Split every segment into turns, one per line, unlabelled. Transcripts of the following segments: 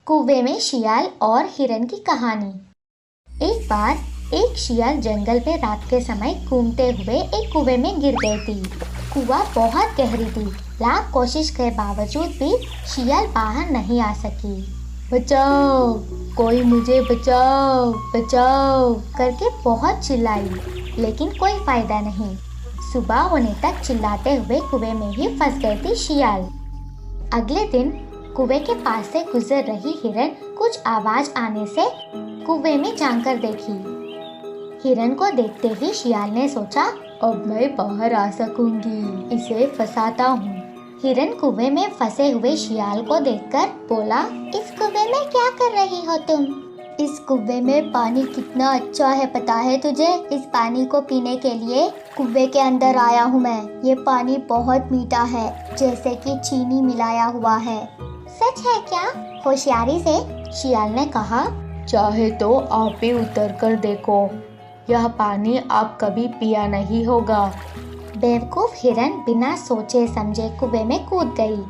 कुएं में शियाल और हिरन की कहानी। एक बार एक शियाल जंगल में रात के समय घूमते हुए एक कुएं में गिर गई थी। कुआं बहुत गहरी थी। लाख कोशिश के बावजूद भी शियाल बाहर नहीं आ सकी। बचाओ, कोई मुझे बचाओ बचाओ करके बहुत चिल्लाई, लेकिन कोई फायदा नहीं। सुबह होने तक चिल्लाते हुए कुएं में ही फंस गई थी शियाल। अगले दिन कुएं के पास से गुजर रही हिरन कुछ आवाज आने से कुएं में झांक कर देखी। हिरन को देखते ही शियाल ने सोचा, अब मैं बाहर आ सकूंगी, इसे फंसाता हूँ। हिरन कुएं में फंसे हुए शियाल को देखकर बोला, इस कुएं में क्या कर रही हो तुम? इस कुएं में पानी कितना अच्छा है पता है तुझे? इस पानी को पीने के लिए कुएं के अंदर आया हूँ मैं। ये पानी बहुत मीठा है, जैसे कि चीनी मिलाया हुआ है। सच है क्या? होशियारी से शियाल ने कहा, चाहे तो आप भी उतर कर देखो, यह पानी आप कभी पिया नहीं होगा। बेवकूफ हिरन बिना सोचे समझे कुएं में कूद गई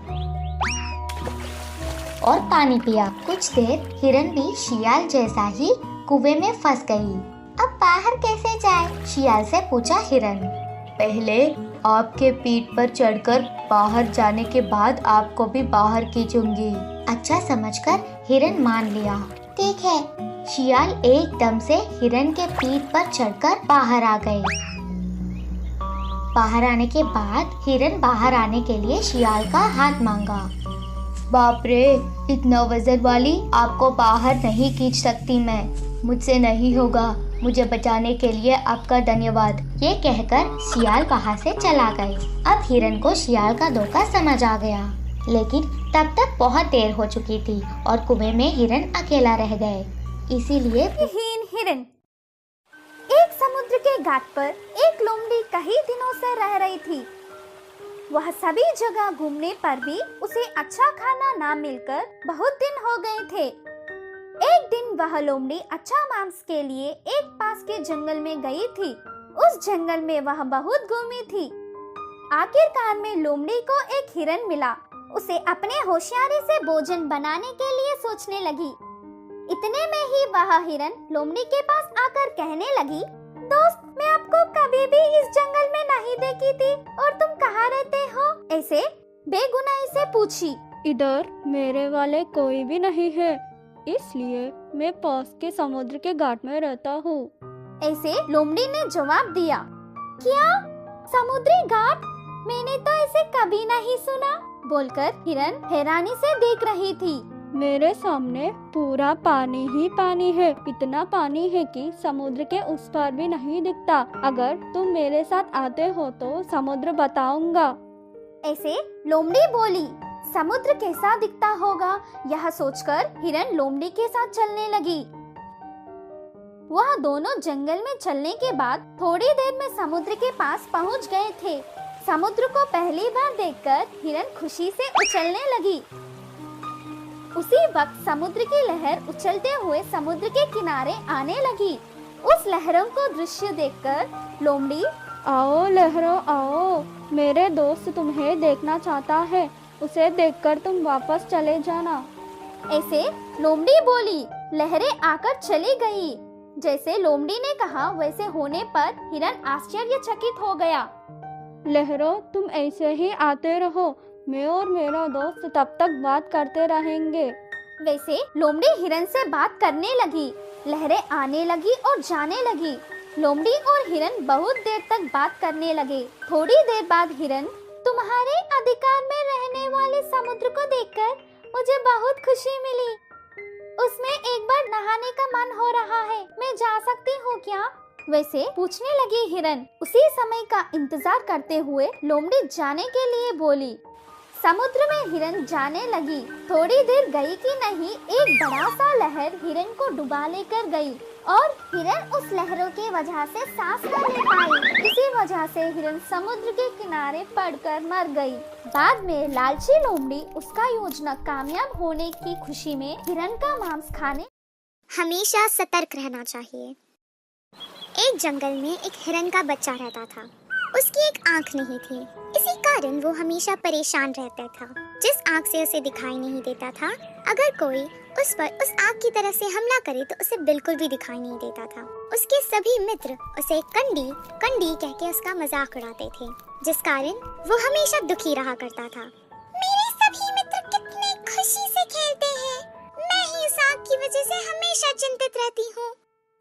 और पानी पिया। कुछ देर हिरन भी शियाल जैसा ही कुएं में फंस गई। अब बाहर कैसे जाए? शियाल से पूछा हिरन। पहले आपके पीठ पर चढ़कर बाहर जाने के बाद आपको भी बाहर खींचूंगी। अच्छा समझकर हिरन मान लिया। ठीक है। शियाल एकदम से हिरन के पीठ पर चढ़कर बाहर आ गए। बाहर आने के बाद हिरन बाहर आने के लिए शियाल का हाथ मांगा। बाप रे, इतना वजन वाली आपको बाहर नहीं खींच सकती मैं, मुझसे नहीं होगा, मुझे बचाने के लिए आपका धन्यवाद। ये कहकर शियाल वहाँ से चला गए। अब हिरन को शियाल का धोखा समझ आ गया, लेकिन तब तक बहुत देर हो चुकी थी और कुएं में हिरन अकेला रह गए। इसीलिए
हिरन। एक समुद्र के घाट पर एक लोमड़ी कई दिनों से रह रही थी। वह सभी जगह घूमने पर भी उसे अच्छा खाना ना मिलकर बहुत दिन हो गए थे। एक दिन वह लोमड़ी अच्छा मांस के लिए एक पास के जंगल में गई थी। उस जंगल में वह बहुत घूमी थी। आखिरकार में लोमड़ी को एक हिरन मिला। उसे अपने होशियारी से भोजन बनाने के लिए सोचने लगी। इतने में ही वह हिरन लोमड़ी के पास आकर कहने लगी, दोस्त, मैं आपको कभी भी इस जंगल में नहीं देखी थी और तुम कहाँ रहते हो? ऐसे बेगुनाही से पूछी।
इधर मेरे वाले कोई भी नहीं है, इसलिए मैं पास के समुद्र के घाट में रहता हूँ।
ऐसे लोमड़ी ने जवाब दिया। क्या? समुद्री घाट? मैंने तो ऐसे कभी नहीं सुना, बोलकर हिरन हैरानी से देख रही थी।
मेरे सामने पूरा पानी ही पानी है। इतना पानी है कि समुद्र के उस पार भी नहीं दिखता। अगर तुम मेरे साथ आते हो तो समुद्र बताऊंगा।
ऐसे लोमड़ी बोली। समुद्र कैसा दिखता होगा, यह सोचकर हिरन लोमड़ी के साथ चलने लगी। वह दोनों जंगल में चलने के बाद थोड़ी देर में समुद्र के पास पहुंच गए थे। समुद्र को पहली बार देखकर हिरन खुशी से उछलने लगी। उसी वक्त समुद्र की लहर उछलते हुए समुद्र के किनारे आने लगी। उस लहरों को दृश्य देखकर लोमड़ी,
आओ लहरों आओ, मेरे दोस्त तुम्हें देखना चाहता है, उसे देखकर तुम वापस चले जाना।
ऐसे लोमड़ी बोली। लहरें आकर चली गई। जैसे लोमड़ी ने कहा वैसे होने पर हिरन आश्चर्यचकित हो गया।
लहरों, तुम ऐसे ही आते रहो, मैं और मेरा दोस्त तब तक बात करते रहेंगे।
वैसे लोमड़ी हिरन से बात करने लगी। लहरें आने लगी और जाने लगी। लोमड़ी और हिरन बहुत देर तक बात करने लगे। थोड़ी देर बाद हिरन, तुम्हारे अधिकार में रहने वाले समुद्र को देखकर मुझे बहुत खुशी मिली। उसमें एक बार नहाने का मन हो रहा है, मैं जा सकती हूँ क्या? वैसे पूछने लगी हिरन। उसी समय का इंतजार करते हुए लोमड़ी जाने के लिए बोली। समुद्र में हिरन जाने लगी। थोड़ी देर गई कि नहीं, एक बड़ा सा लहर हिरन को डुबा लेकर गई और हिरन उस लहरों की वजह से सांस न ले पाई। इसी वजह से हिरन समुद्र के किनारे पड़कर मर गई। बाद में लालची लोमड़ी उसका योजना कामयाब होने की खुशी में हिरन का मांस खाने।
हमेशा सतर्क रहना चाहिए। एक जंगल में एक हिरन का बच्चा रहता था। उसकी एक आंख नहीं थी, इसी कारण वो हमेशा परेशान रहता था। जिस आंख से उसे दिखाई नहीं देता था, अगर कोई उस पर उस आग की तरफ से हमला करे तो उसे बिल्कुल भी दिखाई नहीं देता था। उसके सभी मित्र उसे कंडी कंडी कह के उसका मजाक उड़ाते थे, जिस कारण वो हमेशा दुखी रहा करता था। मेरे सभी मित्र कितने खुशी से खेलते हैं, मैं ही इस आग की वजह से हमेशा चिंतित रहती हूँ।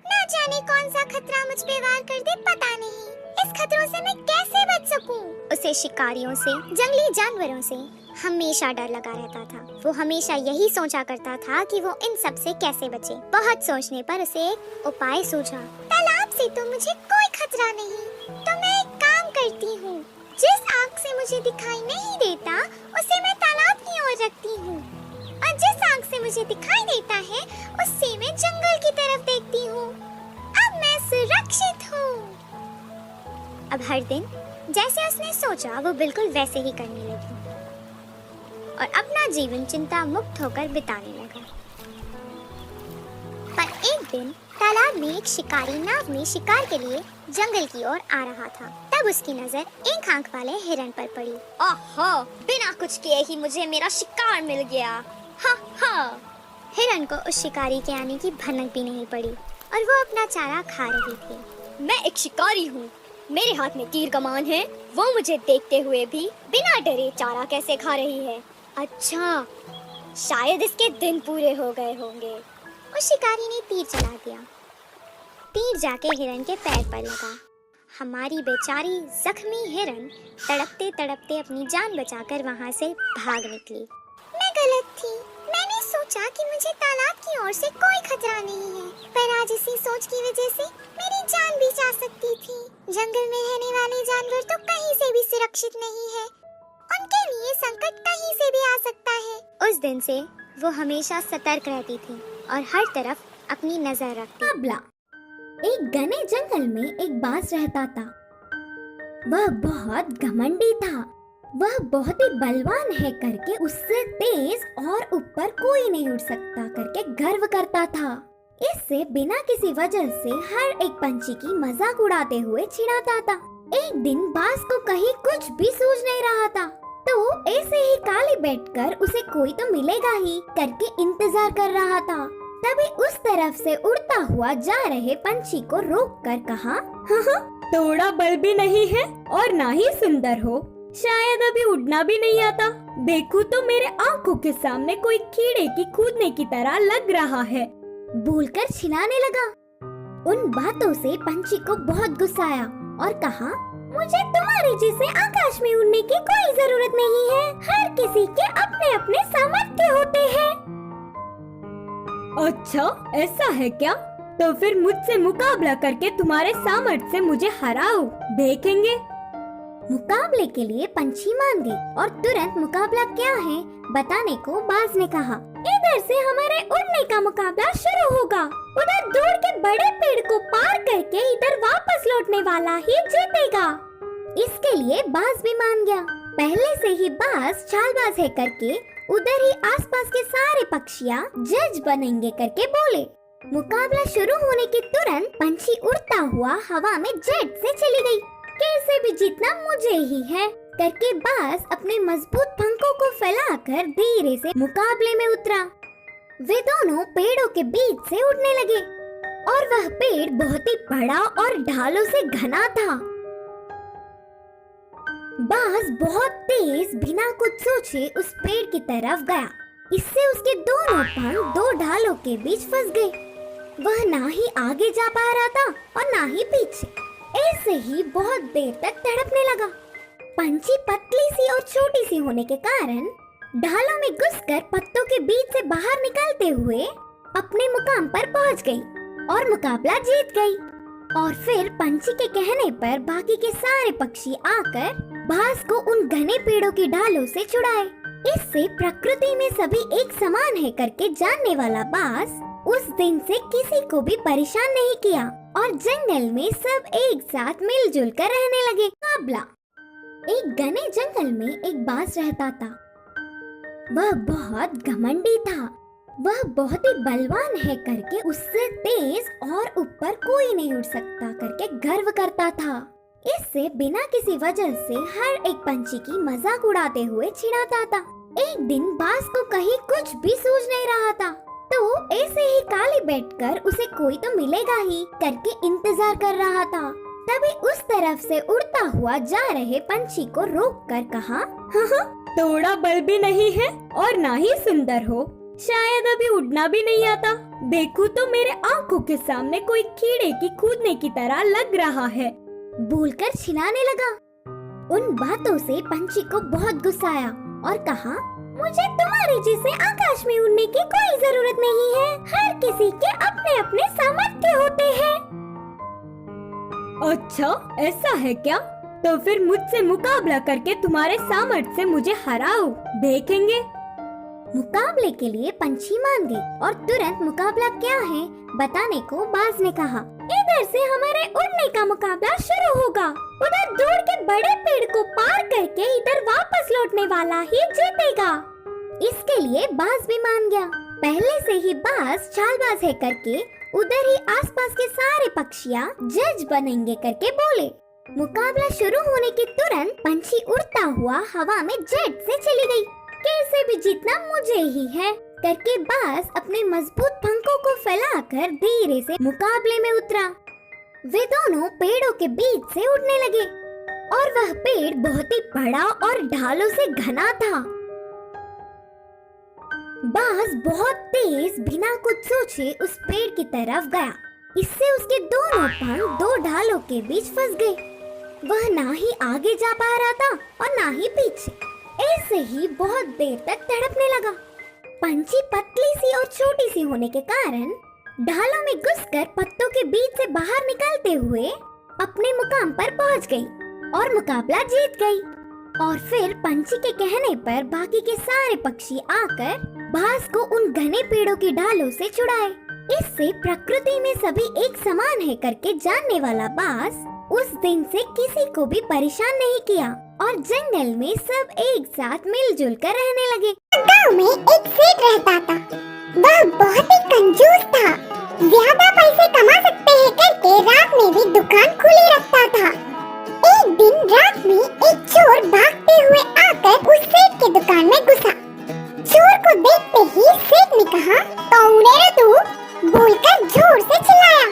ना जाने कौन सा खतरा मुझ पे वार कर दे, पता नहीं इस खतरों से मैं कैसे बच सकूं। उसे शिकारियों से, जंगली जानवरों से हमेशा डर लगा रहता था। वो हमेशा यही सोचा करता था कि वो इन सब से कैसे बचे। बहुत सोचने पर उसे एक उपाय सूझा। तालाब से तो मुझे कोई खतरा नहीं, तो मैं एक काम करती हूँ, जिस आग से मुझे दिखाई नहीं देता उसे मैं तालाब की ओर रखती हूँ, और जिस आग से मुझे दिखाई देता है उससे मैं जंगल की तरफ देखती हूँ। अब मैं सुरक्षित हूँ। अब हर दिन जैसे उसने सोचा वो बिल्कुल वैसे ही करने लगी और अपना जीवन चिंता मुक्त होकर बिताने लगा। पर एक दिन तालाब में एक शिकारी नाव में शिकार के लिए जंगल की ओर आ रहा था। तब उसकी नजर एक आंख वाले हिरन पर पड़ी। ओहो, बिना कुछ किए ही मुझे मेरा शिकार मिल गया। हा हा। हिरन को उस शिकारी के आने की भनक भी नहीं पड़ी और वो अपना चारा खा रही थी।
मैं एक शिकारी हूँ, मेरे हाथ में तीर कमान है। वो मुझे देखते हुए भी बिना डरे चारा कैसे खा रही है? अच्छा, शायद इसके दिन पूरे हो गए होंगे।
उस शिकारी ने तीर चला दिया। तीर जाके हिरन के पैर पर लगा। हमारी बेचारी जख्मी हिरन तड़पते तड़पते अपनी जान बचाकर वहाँ से भाग निकली। मैं गलत थी। मैंने सोचा कि मुझे तालाब की ओर से कोई खतरा नहीं है, पर आज इसी सोच की वजह से मेरी जान भी जा सकती थी। जंगल में रहने वाले जानवर तो कहीं से भी सुरक्षित नहीं है, उनके लिए संकट कहीं से भी आ सकता है। उस दिन से वो हमेशा सतर्क रहती थी और हर तरफ अपनी नजर रखती।
काबला। एक घने जंगल में एक बाज रहता था। वह बहुत घमंडी था। वह बहुत ही बलवान है करके उससे तेज और ऊपर कोई नहीं उड़ सकता करके गर्व करता था। इससे बिना किसी वजह से हर एक पंछी की मजाक उड़ाते हुए चिढ़ाता था। एक दिन बाज को कहीं कुछ भी सूझ नहीं रहा था, तो ऐसे ही खाली बैठकर उसे कोई तो मिलेगा ही करके इंतजार कर रहा था। तभी उस तरफ से उड़ता हुआ जा रहे पंछी को रोककर कहा,
थोड़ा बल भी नहीं है और ना ही सुंदर हो, शायद अभी उड़ना भी नहीं आता। देखो तो मेरे आंखों के सामने कोई कीड़े की कूदने की तरह लग रहा है।
बोलकर चिल्लाने लगा। उन बातों से पंछी को बहुत गुस्सा आया और कहा, मुझे तुम्हारे जैसे आकाश में उड़ने की कोई जरूरत नहीं है। हर किसी के अपने अपने सामर्थ्य होते हैं।
अच्छा, ऐसा है क्या? तो फिर मुझसे मुकाबला करके तुम्हारे सामर्थ्य से मुझे हराओ, देखेंगे।
मुकाबले के लिए पंछी मान गई और तुरंत मुकाबला क्या है बताने को बाज ने कहा, इधर से हमारे उड़ने का मुकाबला शुरू होगा। उधर दूर के बड़े पेड़ को पार करके इधर वापस लौटने वाला ही जीतेगा। इसके लिए बाज भी मान गया। पहले से ही बाज चालबाज है करके उधर ही आसपास के सारे पक्षियाँ जज बनेंगे करके बोले। मुकाबला शुरू होने के तुरंत पंछी उड़ता हुआ हवा में जेट से चली गई। कैसे भी जीतना मुझे ही है करके बाज अपने मजबूत पंखों को फैलाकर धीरे से मुकाबले में उतरा। वे दोनों पेड़ों के बीच से उड़ने लगे और वह पेड़ बहुत ही बड़ा और ढालों से घना था। बाज बहुत तेज बिना कुछ सोचे उस पेड़ की तरफ गया। इससे उसके दोनों पंख दो ढालों के बीच फंस गए। वह ना ही आगे जा पा रहा था और ना ही पीछे। ऐसे ही बहुत देर तक तड़पने लगा। पंछी पतली सी और छोटी सी होने के कारण ढालों में घुसकर पत्तों के बीच से बाहर निकलते हुए अपने मुकाम पर पहुंच गई और मुकाबला जीत गई। और फिर पंछी के कहने पर बाकी के सारे पक्षी आकर बाज को उन घने पेड़ों की ढालों से छुड़ाए। इससे प्रकृति में सभी एक समान है करके जानने वाला बाज उस दिन से किसी को भी परेशान नहीं किया और जंगल में सब एक साथ मिलजुल कर रहने लगे। मुकाबला। एक घने जंगल में एक बाज रहता था। वह बहुत घमंडी था। वह बहुत ही बलवान है करके उससे तेज और ऊपर कोई नहीं उड़ सकता करके गर्व करता था। इससे बिना किसी वजह से हर एक पंछी की मजाक उड़ाते हुए चिढ़ाता था। एक दिन बाज को कहीं कुछ भी सूझ नहीं रहा था,
बैठकर उसे कोई तो मिलेगा ही करके इंतजार कर रहा था। तभी उस तरफ से उड़ता हुआ जा रहे पंछी को रोककर कहा,
हाँ, थोड़ा बल भी नहीं है और ना ही सुंदर हो, शायद अभी उड़ना भी नहीं आता। देखूं तो मेरे आंखों के सामने कोई कीड़े की कूदने की तरह लग रहा है।
बोलकर चिल्लाने लगा। उन बातों से पंछी को बहुत गुस्सा आया और कहा, मुझे तुम्हारे जैसे आकाश में उड़ने की कोई जरूरत नहीं है। हर किसी के अपने अपने सामर्थ्य होते हैं।
अच्छा, ऐसा है क्या? तो फिर मुझसे मुकाबला करके तुम्हारे सामर्थ्य से मुझे हराओ, देखेंगे।
मुकाबले के लिए पंछी मान गई और तुरंत मुकाबला क्या है बताने को बाज ने कहा, इधर से हमारे उड़ने का मुकाबला शुरू होगा। उधर दूर के बड़े पेड़ को पार करके इधर वापस लौटने वाला ही जीतेगा। इसके लिए बाज भी मान गया। पहले से ही बाज चालबाज है करके उधर ही आसपास के सारे पक्षियाँ जज बनेंगे करके बोले। मुकाबला शुरू होने के तुरंत पंछी उड़ता हुआ हवा में जेट से चली गई। कैसे भी जीतना मुझे ही है करके बाज अपने मजबूत पंखों को फैलाकर धीरे से मुकाबले में उतरा। वे दोनों पेड़ों के बीच से उड़ने लगे और वह पेड़ बहुत ही बड़ा और ढालों से घना था। बाज बहुत तेज बिना कुछ सोचे उस पेड़ की तरफ गया। इससे उसके दोनों पंख दो ढालों के बीच फंस गए। वह ना ही आगे जा पा रहा था और ना ही पीछे। ऐसे ही बहुत देर तक तड़पने लगा। पंछी पतली सी और छोटी सी होने के कारण ढालों में घुसकर पत्तों के बीच से बाहर निकलते हुए अपने मुकाम पर पहुंच गई और मुकाबला जीत गई। और फिर पंछी के कहने पर बाकी के सारे पक्षी आकर बाज को उन घने पेड़ों की ढालों से छुड़ाए। इससे प्रकृति में सभी एक समान है करके जानने वाला बाज उस दिन से किसी को भी परेशान नहीं किया और जंगल में सब एक साथ मिलजुल कर रहने लगे।
गांव में एक सेठ रहता था। वह बहुत ही कंजूस था। ज्यादा पैसे कमा सकते हैं करके रात में भी दुकान खुली रखता था। एक दिन रात में एक चोर भागते हुए आकर उस सेठ के दुकान में घुसा। चोर को देखते ही सेठ ने कहा, कौन है तू? बोलकर जोर से चिल्लाया।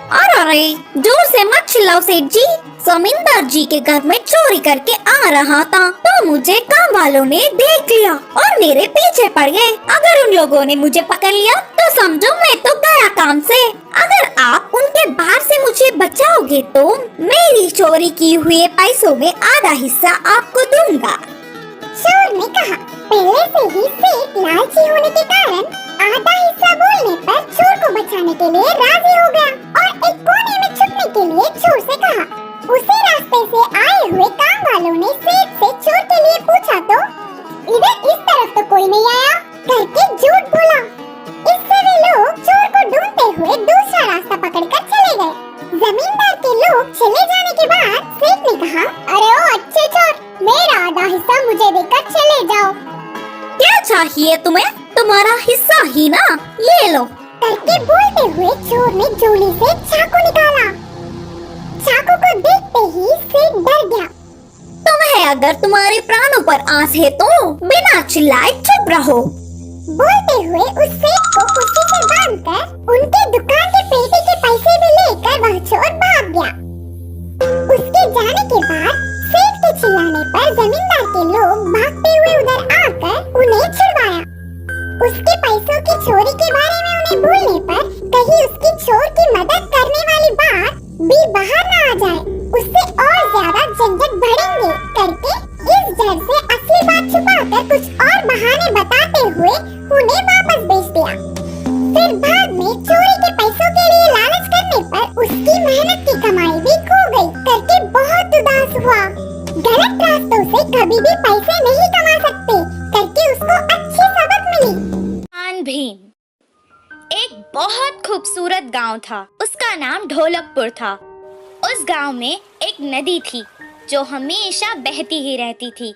अरे जोर से मत चिल्लाओ सेठ जी, जमींदार जी के घर में चोरी करके आ रहा था तो मुझे काम वालों ने देख लिया और मेरे पीछे पड़ गए। अगर उन लोगों ने मुझे पकड़ लिया तो समझो मैं तो गया काम से। अगर आप उनके बाहर से मुझे बचाओगे तो मेरी चोरी की हुए पैसों में आधा हिस्सा आपको दूंगा।
चोर ने कहा। पहले से ही सेठ लालची होने के कारण आधा हिस्सा बोलने पर चोर को बचाने के लिए राजी हो गया और एक कोने में छुपने के लिए चोर से कहा। उसी रास्ते से आए हुए काम वालों ने सेठ से चोर के लिए पूछा तो इधर इस तरफ तो कोई नहीं आया करके झूठ बोला। इससे वे लोग चोर को ढूंढते हुए दूसरा रास्ता पकड़कर चले गए। जमींदार के लोग चले जाने के बाद सेठ ने कहा, अरे ओ अच्छे चोर, मेरा आधा हिस्सा मुझे देकर चले जाओ।
क्या चाहिए तुम्हें? तुम्हारा हिस्सा ही ना, ये लो
करके बोलते हुए चोर ने झोली से चाकू निकाला। चाकू को देखते ही सेठ डर गया।
तुम्हें अगर तुम्हारे प्राणों पर आस है तो बिना चिल्लाए चुप रहो।
बोलते हुए उस सेठ को कुर्सी से बांधकर उनके दुकान के पेटी के पैसे भी लेकर वह चोर भाग गया। उसके जाने के बाद सेठ के चिल्लाने पर जमींदार के लोग भागते हुए उधर आकर उन्हें छुड़वाया। उसके पैसों की चोरी के बारे में उन्हें बोलने पर कहीं उसकी चोर की मदद करने वाली बात भी बाहर न आ जाए, उससे और ज्यादा झंझट बढ़ेंगे करके इस डर से असली बात छुपाकर कुछ और बहाने बताते हुए उन्हें वापस भेज दिया। फिर बाद में चोरी के पैसों के लिए लालच करने पर उसकी मेहनत की कमाई भी खो गई करके बहुत उदास हुआ। गलत रास्तों से कभी भी पैसे नहीं कमा सकते करके उसको अच्छी सबक मिली।
भीम एक बहुत खूबसूरत गांव था। उसका नाम ढोलकपुर था। उस गांव में एक नदी थी जो हमेशा बहती ही रहती थी।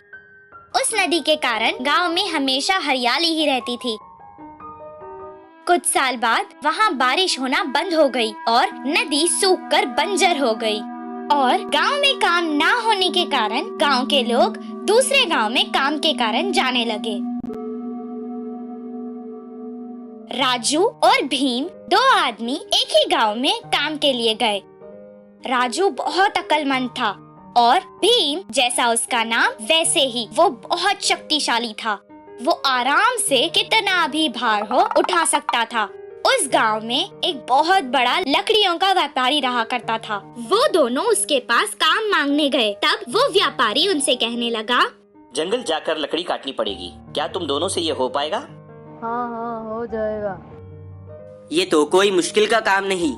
उस नदी के कारण गांव में हमेशा हरियाली ही रहती थी। कुछ साल बाद वहां बारिश होना बंद हो गई और नदी सूखकर बंजर हो गई और गांव में काम ना होने के कारण गांव के लोग दूसरे गांव में काम के कारण जाने लगे। राजू और भीम दो आदमी एक ही गांव में काम के लिए गए। राजू बहुत अक्लमंद था और भीम जैसा उसका नाम वैसे ही वो बहुत शक्तिशाली था। वो आराम से कितना भी भार हो उठा सकता था। उस गांव में एक बहुत बड़ा लकड़ियों का व्यापारी रहा करता था। वो दोनों उसके पास काम मांगने गए। तब वो व्यापारी उनसे कहने लगा,
जंगल जाकर लकड़ी काटनी पड़ेगी, क्या तुम दोनों से ये हो पाएगा?
हाँ हो जाएगा।
ये तो कोई मुश्किल का काम नहीं।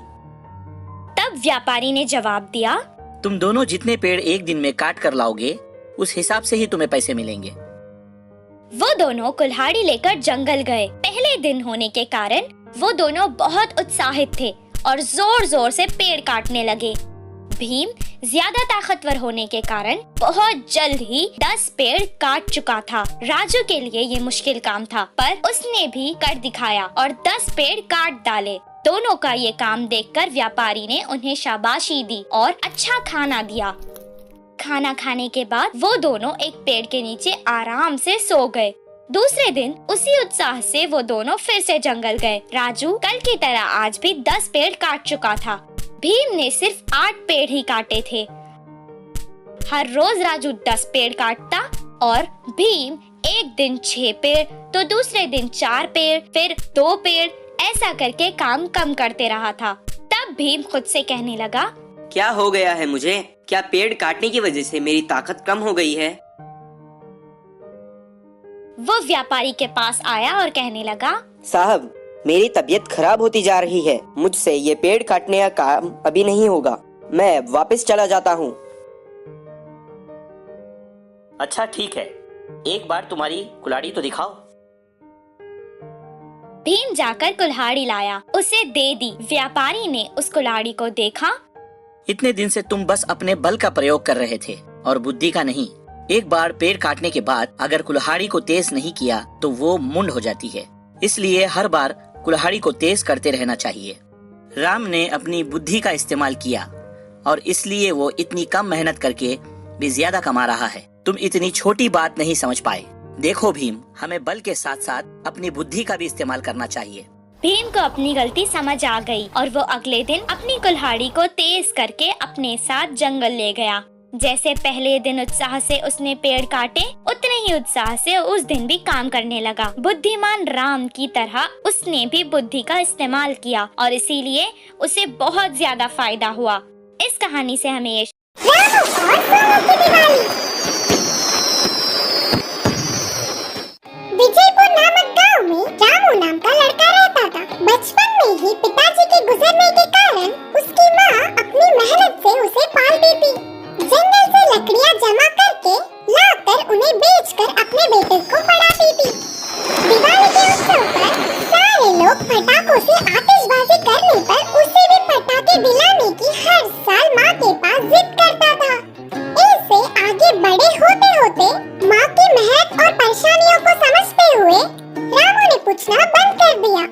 तब व्यापारी ने जवाब दिया,
तुम दोनों जितने पेड़ एक दिन में काट कर लाओगे उस हिसाब से ही तुम्हें पैसे मिलेंगे।
वो दोनों कुल्हाड़ी लेकर जंगल गए। पहले दिन होने के कारण वो दोनों बहुत उत्साहित थे और जोर जोर से पेड़ काटने लगे। भीम ज्यादा ताकतवर होने के कारण बहुत जल्द ही 10 पेड़ काट चुका था। राजू के लिए ये मुश्किल काम था, पर उसने भी कर दिखाया और 10 पेड़ काट डाले। दोनों का ये काम देखकर व्यापारी ने उन्हें शाबाशी दी और अच्छा खाना दिया। खाना खाने के बाद वो दोनों एक पेड़ के नीचे आराम से सो गए। दूसरे दिन उसी उत्साह से वो दोनों फिर से जंगल गए। राजू कल की तरह आज भी 10 पेड़ काट चुका था। भीम ने सिर्फ 8 पेड़ ही काटे थे। हर रोज राजू 10 पेड़ काटता और भीम एक दिन 6 पेड़, तो दूसरे दिन 4 पेड़, फिर 2 पेड़, ऐसा करके काम कम करते रहा था। तब भीम खुद से कहने लगा,
क्या हो गया है मुझे? क्या पेड़ काटने की वजह से मेरी ताकत कम हो गई है?
वो व्यापारी के पास आया और कहने लगा,
साहब, मेरी तबीयत खराब होती जा रही है। मुझसे ये पेड़ काटने का काम अभी नहीं होगा। मैं वापस चला जाता हूँ।
अच्छा ठीक है, एक बार तुम्हारी कुल्हाड़ी तो दिखाओ।
भीम जाकर कुल्हाड़ी लाया, उसे दे दी। व्यापारी ने उस कुल्हाड़ी को देखा।
इतने दिन से तुम बस अपने बल का प्रयोग कर रहे थे और बुद्धि का नहीं। एक बार पेड़ काटने के बाद अगर कुल्हाड़ी को तेज नहीं किया तो वो मुंड हो जाती है। इसलिए हर बार कुल्हाड़ी को तेज करते रहना चाहिए। राम ने अपनी बुद्धि का इस्तेमाल किया और इसलिए वो इतनी कम मेहनत करके भी ज्यादा कमा रहा है। तुम इतनी छोटी बात नहीं समझ पाए। देखो भीम, हमें बल के साथ साथ अपनी बुद्धि का भी इस्तेमाल करना चाहिए।
भीम को अपनी गलती समझ आ गई और वो अगले दिन अपनी कुल्हाड़ी को तेज करके अपने साथ जंगल ले गया। जैसे पहले दिन उत्साह से उसने पेड़ काटे, उतने ही उत्साह से उस दिन भी काम करने लगा। बुद्धिमान राम की तरह उसने भी बुद्धि का इस्तेमाल किया और इसीलिए उसे बहुत ज्यादा फायदा हुआ। इस कहानी से हमें ये
विजयपुर नामक गांव में रामू नाम का लड़का रहता था। बचपन में ही पिताजी के गुजरने के कारण उसकी माँ अपनी मेहनत से उसे पालती थी। जंगल से लकड़ियाँ जमा करके लाकर उन्हें बेचकर अपने बेटे को पढ़ाती थी। दिवाली के उत्सव पर सारे लोग पटाखों से आतिशबाजी करने पर उसे भी पटाखे दिलाने की हर साल माँ के पास जिद करता था। इससे आगे बड़े होते होते माँ की मेहनत और परेशानियों को समझते हुए रामू ने पूछना बंद कर दिया।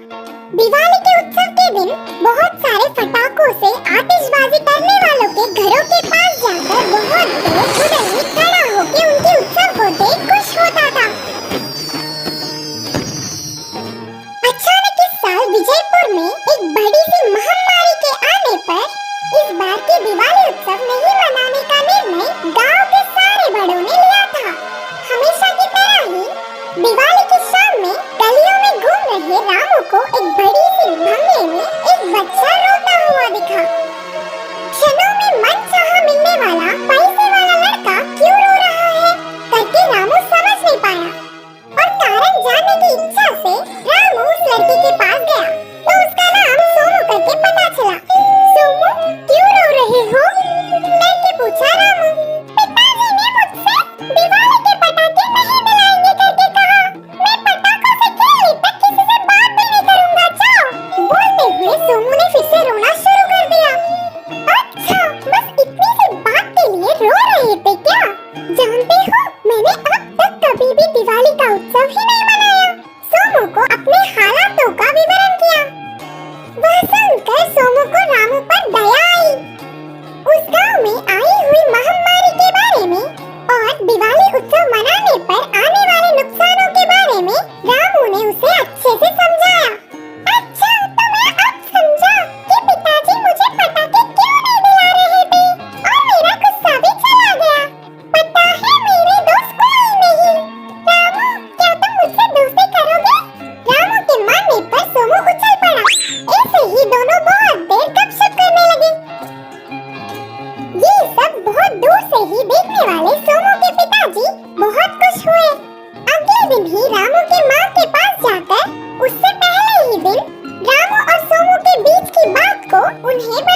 दिवाली के उत्सव के दिन बहुत सारे पटाखों से आतिशबाजी करने वालों के घरों के पास जाकर बहुत देर उधर ही खड़ा होकर उनके उत्सव को देख खुश होता था। अचानक इस साल विजयपुर में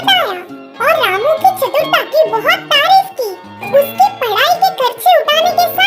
बताया और रामू की चतुरता की बहुत तारीफ की। उसकी पढ़ाई के खर्चे उठाने के साथ